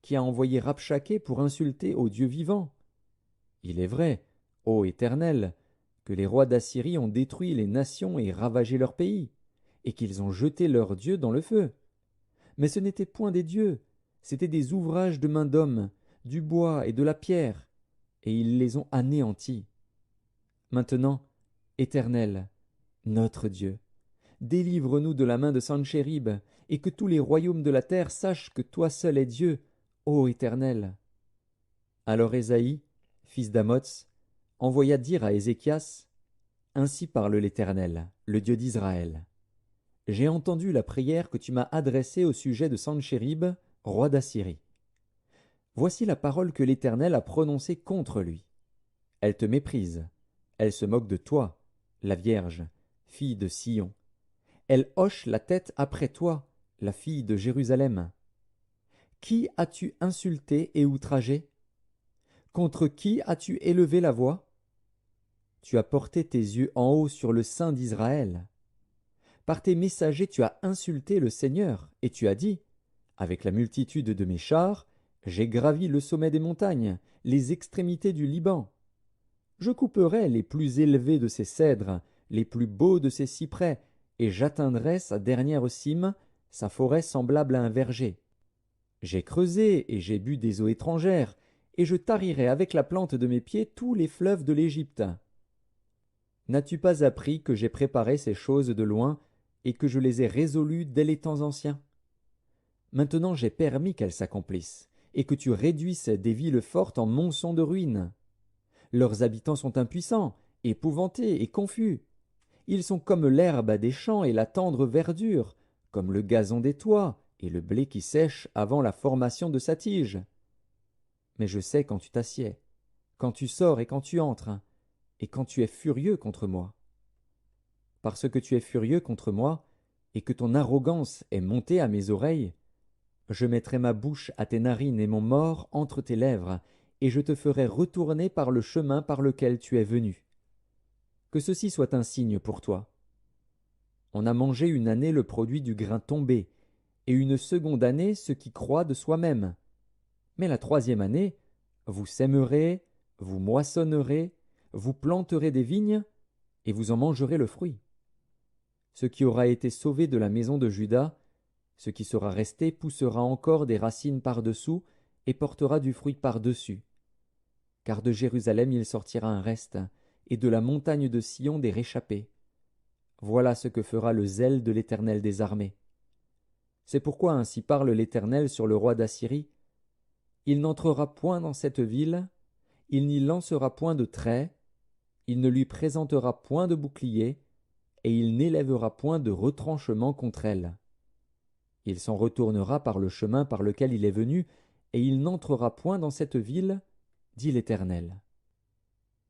qui a envoyé Rabshakeh pour insulter au Dieu vivant. Il est vrai, ô Éternel, que les rois d'Assyrie ont détruit les nations et ravagé leur pays, et qu'ils ont jeté leurs dieux dans le feu. Mais ce n'étaient point des dieux, c'étaient des ouvrages de main d'hommes, du bois et de la pierre, et ils les ont anéantis. Maintenant, Éternel, notre Dieu, délivre-nous de la main de Sanchérib, et que tous les royaumes de la terre sachent que toi seul es Dieu, ô Éternel. Alors Ésaïe, fils d'Amoz, envoya dire à Ézéchias, Ainsi parle l'Éternel, le Dieu d'Israël. J'ai entendu la prière que tu m'as adressée au sujet de Sanchérib, roi d'Assyrie. Voici la parole que l'Éternel a prononcée contre lui. Elle te méprise, elle se moque de toi, la Vierge, fille de Sion. Elle hoche la tête après toi, la fille de Jérusalem. Qui as-tu insulté et outragé? Contre qui as-tu élevé la voix? Tu as porté tes yeux en haut sur le sein d'Israël. Par tes messagers tu as insulté le Seigneur, et tu as dit, Avec la multitude de mes chars, j'ai gravi le sommet des montagnes, les extrémités du Liban. Je couperai les plus élevés de ses cèdres, les plus beaux de ses cyprès, et j'atteindrai sa dernière cime, sa forêt semblable à un verger. J'ai creusé et j'ai bu des eaux étrangères, et je tarirai avec la plante de mes pieds tous les fleuves de l'Égypte. N'as-tu pas appris que j'ai préparé ces choses de loin, et que je les ai résolues dès les temps anciens? Maintenant j'ai permis qu'elles s'accomplissent, et que tu réduises des villes fortes en monceaux de ruines. Leurs habitants sont impuissants, épouvantés et confus. Ils sont comme l'herbe des champs et la tendre verdure, comme le gazon des toits et le blé qui sèche avant la formation de sa tige. Mais je sais quand tu t'assieds, quand tu sors et quand tu entres, et quand tu es furieux contre moi. Parce que tu es furieux contre moi, et que ton arrogance est montée à mes oreilles, je mettrai ma bouche à tes narines et mon mors entre tes lèvres, et je te ferai retourner par le chemin par lequel tu es venu. Que ceci soit un signe pour toi. On a mangé une année le produit du grain tombé, et une seconde année ce qui croît de soi-même. Mais la troisième année, vous sèmerez, vous moissonnerez, vous planterez des vignes, et vous en mangerez le fruit. Ce qui aura été sauvé de la maison de Juda, ce qui sera resté poussera encore des racines par-dessous et portera du fruit par-dessus. Car de Jérusalem il sortira un reste, et de la montagne de Sion des réchappés. Voilà ce que fera le zèle de l'Éternel des armées. C'est pourquoi ainsi parle l'Éternel sur le roi d'Assyrie. Il n'entrera point dans cette ville, il n'y lancera point de trait, il ne lui présentera point de bouclier, et il n'élèvera point de retranchement contre elle. Il s'en retournera par le chemin par lequel il est venu, et il n'entrera point dans cette ville, dit l'Éternel.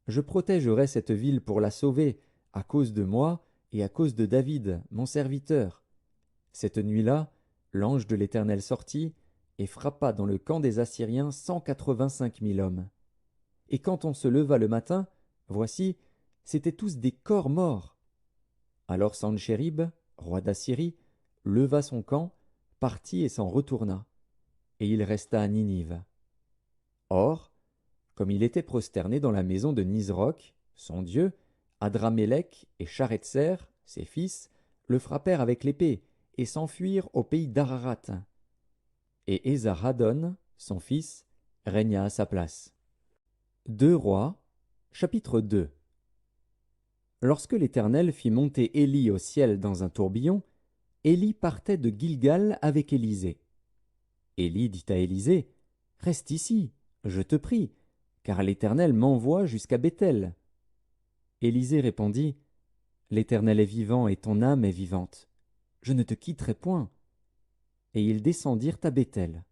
Je protégerai cette ville pour la sauver, à cause de moi et à cause de David, mon serviteur. Cette nuit-là, l'ange de l'Éternel sortit et frappa dans le camp des Assyriens 185 000 hommes. Et quand on se leva le matin, voici, c'étaient tous des corps morts. Alors Sanchérib, roi d'Assyrie, leva son camp, partit et s'en retourna, et il resta à Ninive. Or, comme il était prosterné dans la maison de Nisroch, son dieu, Adramélec et Charetser, ses fils, le frappèrent avec l'épée, et s'enfuirent au pays d'Ararat. Et Esarhaddon, son fils, régna à sa place. 2 Rois, chapitre 2. Lorsque l'Éternel fit monter Élie au ciel dans un tourbillon, Élie partait de Gilgal avec Élisée. Élie dit à Élisée, « Reste ici, je te prie, car l'Éternel m'envoie jusqu'à Béthel. » Élisée répondit, « L'Éternel est vivant et ton âme est vivante. Je ne te quitterai point. » Et ils descendirent à Béthel.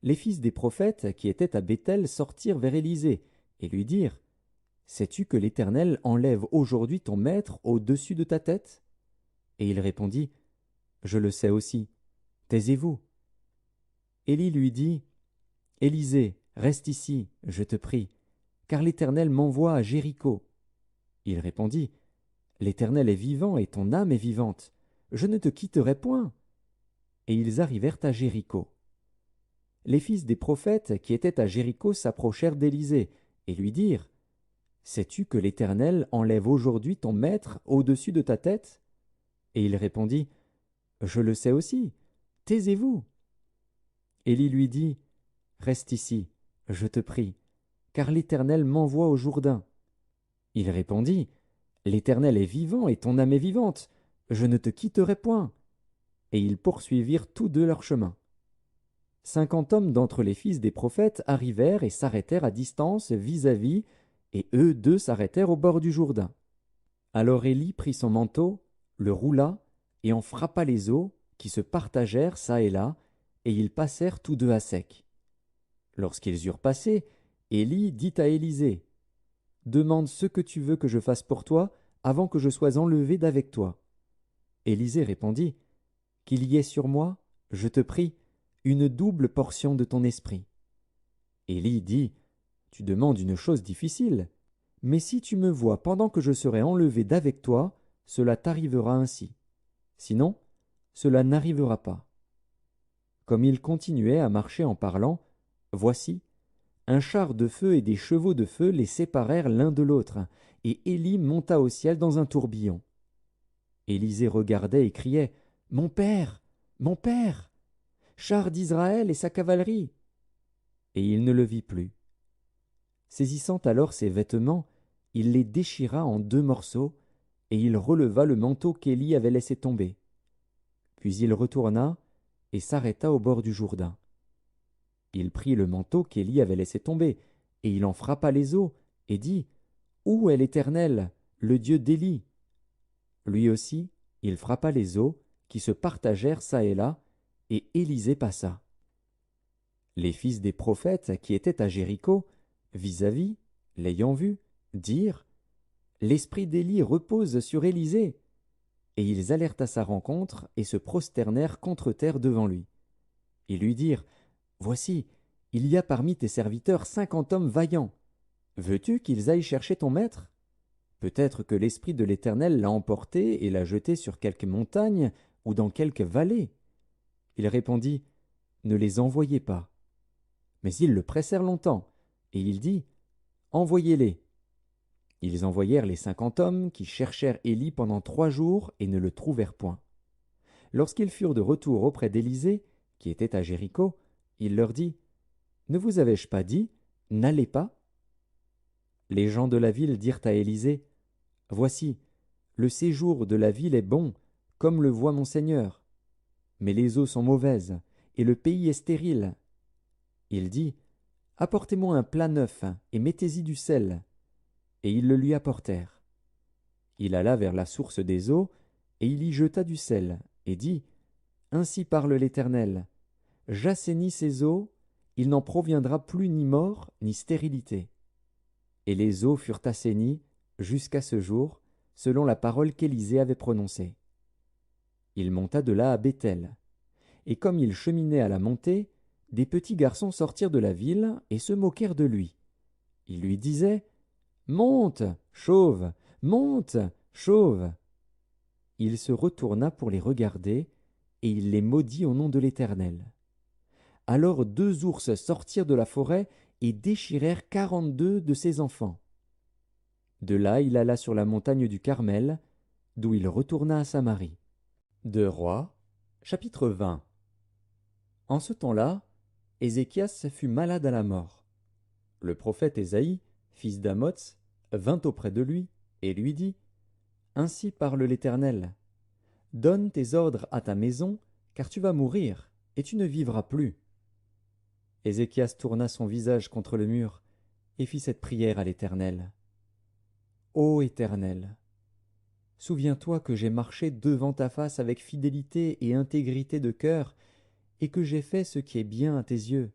Les fils des prophètes qui étaient à Béthel sortirent vers Élisée et lui dirent, « Sais-tu que l'Éternel enlève aujourd'hui ton maître au-dessus de ta tête? » Et il répondit, « Je le sais aussi. Taisez-vous. » Élie lui dit, « Élisée, reste ici, je te prie, car l'Éternel m'envoie à Jéricho. » Il répondit, « L'Éternel est vivant et ton âme est vivante. Je ne te quitterai point. » Et ils arrivèrent à Jéricho. les fils des prophètes qui étaient à Jéricho s'approchèrent d'Élisée et lui dirent: Sais-tu que l'Éternel enlève aujourd'hui ton maître au-dessus de ta tête? Et il répondit: Je le sais aussi. Taisez-vous. Élie lui dit: Reste ici, je te prie, car l'Éternel m'envoie au Jourdain. Il répondit: L'Éternel est vivant et ton âme est vivante. Je ne te quitterai point. Et ils poursuivirent tous deux leur chemin. 50 hommes d'entre les fils des prophètes arrivèrent et s'arrêtèrent à distance vis-à-vis, et eux deux s'arrêtèrent au bord du Jourdain. Alors Élie prit son manteau, le roula, et en frappa les eaux, qui se partagèrent çà et là, et ils passèrent tous deux à sec. Lorsqu'ils eurent passé, Élie dit à Élisée: Demande ce que tu veux que je fasse pour toi, avant que je sois enlevé d'avec toi. Élisée répondit: Qu'il y ait sur moi, je te prie, une double portion de ton esprit. Élie dit: Tu demandes une chose difficile, mais si tu me vois pendant que je serai enlevé d'avec toi, cela t'arrivera ainsi. Sinon, cela n'arrivera pas. Comme il continuait à marcher en parlant, voici, un char de feu et des chevaux de feu les séparèrent l'un de l'autre, et Élie monta au ciel dans un tourbillon. Élisée regardait et criait: Mon père! Mon père! Char d'Israël et sa cavalerie! Et il ne le vit plus. Saisissant alors ses vêtements, il les déchira en 2 morceaux, et il releva le manteau qu'Élie avait laissé tomber. Puis il retourna et s'arrêta au bord du Jourdain. Il prit le manteau qu'Élie avait laissé tomber, et il en frappa les eaux, et dit: Où est l'Éternel, le Dieu d'Élie? Lui aussi, il frappa les eaux, qui se partagèrent çà et là, et Élisée passa. Les fils des prophètes qui étaient à Jéricho, vis-à-vis, l'ayant vu, dirent: L'esprit d'Élie repose sur Élisée. Et ils allèrent à sa rencontre et se prosternèrent contre terre devant lui. Ils lui dirent: Voici, il y a parmi tes serviteurs 50 hommes vaillants. Veux-tu qu'ils aillent chercher ton maître? Peut-être que l'Esprit de l'Éternel l'a emporté et l'a jeté sur quelque montagne ou dans quelque vallée. Il répondit: Ne les envoyez pas. Mais ils le pressèrent longtemps, et il dit: Envoyez-les. Ils envoyèrent les 50 hommes qui cherchèrent Élie pendant 3 jours et ne le trouvèrent point. Lorsqu'ils furent de retour auprès d'Élisée, qui était à Jéricho, il leur dit: Ne vous avais-je pas dit: N'allez pas? Les gens de la ville dirent à Élisée: Voici, le séjour de la ville est bon, comme le voit mon seigneur. Mais les eaux sont mauvaises, et le pays est stérile. Il dit: Apportez-moi un plat neuf, et mettez-y du sel. Et ils le lui apportèrent. Il alla vers la source des eaux, et il y jeta du sel, et dit: Ainsi parle l'Éternel, j'assainis ces eaux, il n'en proviendra plus ni mort, ni stérilité. Et les eaux furent assainies jusqu'à ce jour, selon la parole qu'Élisée avait prononcée. Il monta de là à Béthel. Et comme il cheminait à la montée, des petits garçons sortirent de la ville et se moquèrent de lui. Ils lui disaient: Monte, chauve, monte, chauve. Il se retourna pour les regarder, et il les maudit au nom de l'Éternel. Alors 2 ours sortirent de la forêt et déchirèrent 42 de ses enfants. De là il alla sur la montagne du Carmel, d'où il retourna à Samarie. 2 Rois, chapitre 20. En ce temps-là, Ézéchias fut malade à la mort. Le prophète Ésaïe, fils d'Amoz, vint auprès de lui et lui dit: Ainsi parle l'Éternel. Donne tes ordres à ta maison, car tu vas mourir, et tu ne vivras plus. Ézéchias tourna son visage contre le mur et fit cette prière à l'Éternel. Ô Éternel, souviens-toi que j'ai marché devant ta face avec fidélité et intégrité de cœur, et que j'ai fait ce qui est bien à tes yeux.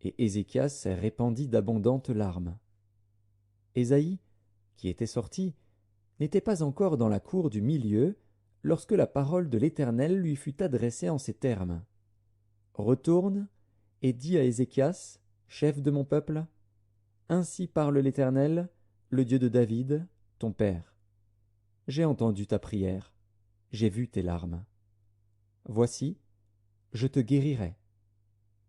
Et Ézéchias répandit d'abondantes larmes. Ésaïe, qui était sorti, n'était pas encore dans la cour du milieu, lorsque la parole de l'Éternel lui fut adressée en ces termes: Retourne et dis à Ézéchias, chef de mon peuple: Ainsi parle l'Éternel, le Dieu de David, ton père. J'ai entendu ta prière, j'ai vu tes larmes. Voici, je te guérirai.